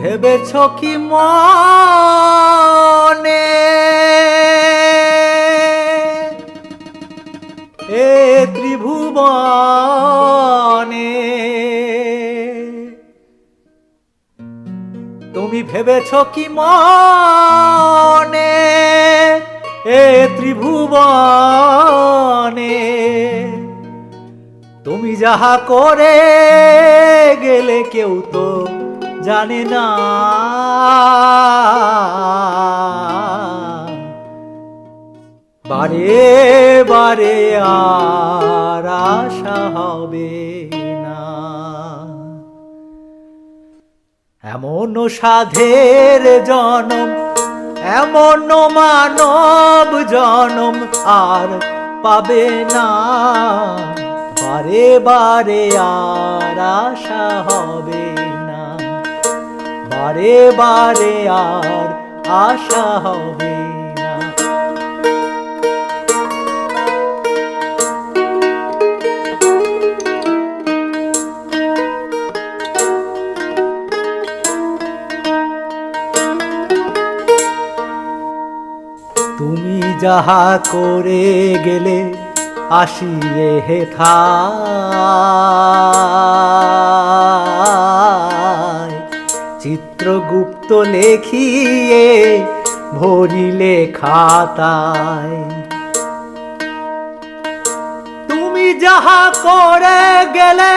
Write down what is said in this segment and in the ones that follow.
ভেবেছ কি মনে এ ত্রিভুবনে তুমি ভেবেছ কি মনে এ ত্রিভুবনে তুমি যাহা করে গেলে কেউ তো জানে না বারে বারে আর আশা হবে না। এমন সাধের জনম এমন মানব জনম আর পাবে না বারে বারে আর আশা হবে না বারে বারে আর আশা হবে না। তুমি যাহা করে গেলে আসিয়ে হেথায় চিত্রগুপ্ত লেখিয়ে ভরিলে খাতায়। তুমি যাহা করে গেলে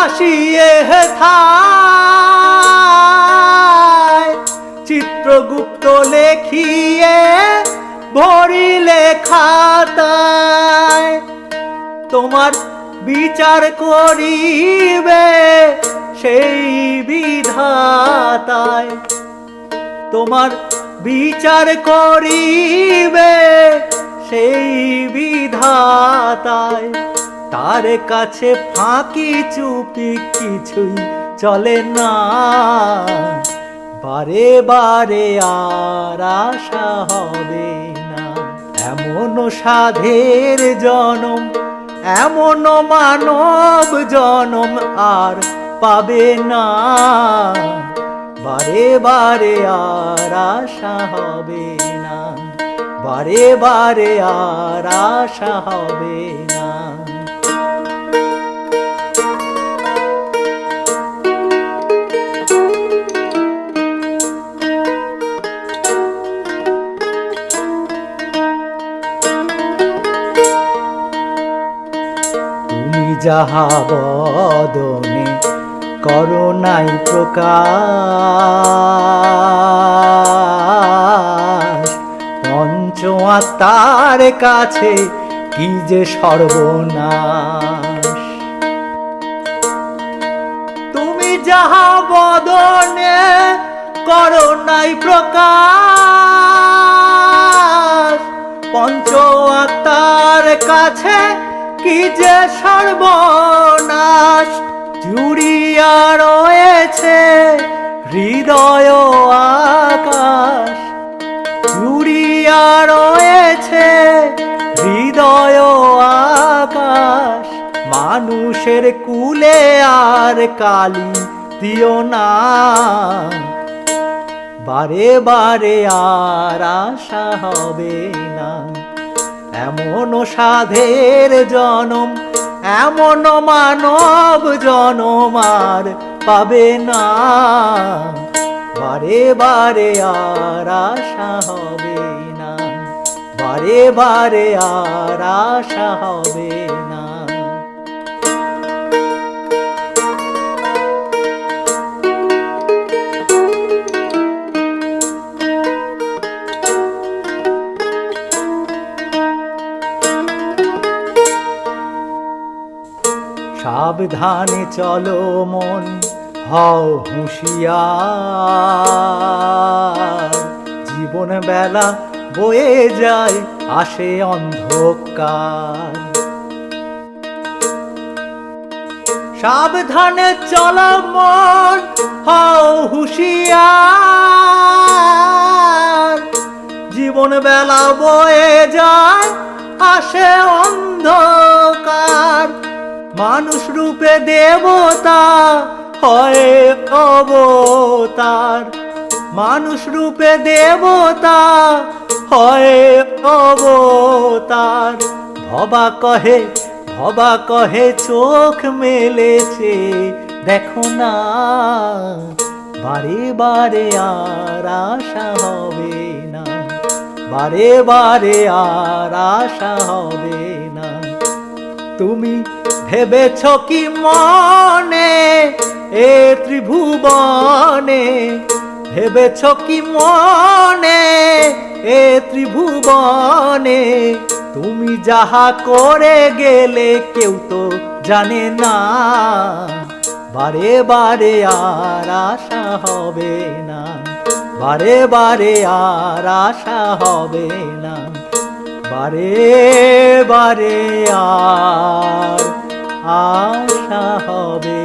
আসিয়ে হেথায় চিত্রগুপ্ত লেখিয়ে ভরিলে খাতায়। তোমার বিচার করিবে সেই বিধাতায় তোমার বিচার করিবে সেই বিধাতায়। তার কাছে ফাঁকি চুপি কিছুই চলে না বারে বারে আর আশা হবে না। এমন সাধের জনম এমন মানব জনম আর পাবে না বারে বারে আর আশা হবে না বারে বারে আর আশা হবে না। যাহা বদনে করুণাই প্রকাশ পঞ্চ আত্মার কাছে কি যে সর্বনাশ। তুমি যাহা বদনে করুণাই প্রকাশ পঞ্চ আত্মার কাছে কি যে সর্বনাশ। জুড়িয়া রয়েছে হৃদয় আকাশ জুড়িয়া রয়েছে হৃদয় আকাশ। মানুষের কুলে আর কালি দিও না বারে বারে আর আশা হবে না। এমন সাধের জনম এমন মানব জনম আর পাবে না বারে বারে আর আশা হবে না বারে বারে আর আশা হবে না। সাবধানে চলো মন হও হুঁশিয়ার জীবন বেলা বয়ে যায় আসে অন্ধকার। সাবধানে চলো মন হও হুঁশিয়ার জীবন বেলা বয়ে যায় আসে অন্ধকার। মানুষ রূপে দেবতা হয় অবতার, মানুষ রূপে দেবতা হয় অবতার। ভবা কহে চোখ মেলেছে, দেখো না বারে বারে আর আশা হবে না, বারে বারে আর আশা হবে না। তুমি ভেবেছ কি মনে এ ত্রিভুবনে, ভেবেছ কি মনে এ ত্রিভুবনে, তুমি যাহা করে গেলে কেউ তো জানে না, বারে বারে আর আশা হবে না, বারে বারে আর আশা হবে না, বারে বারে আর আশা হবে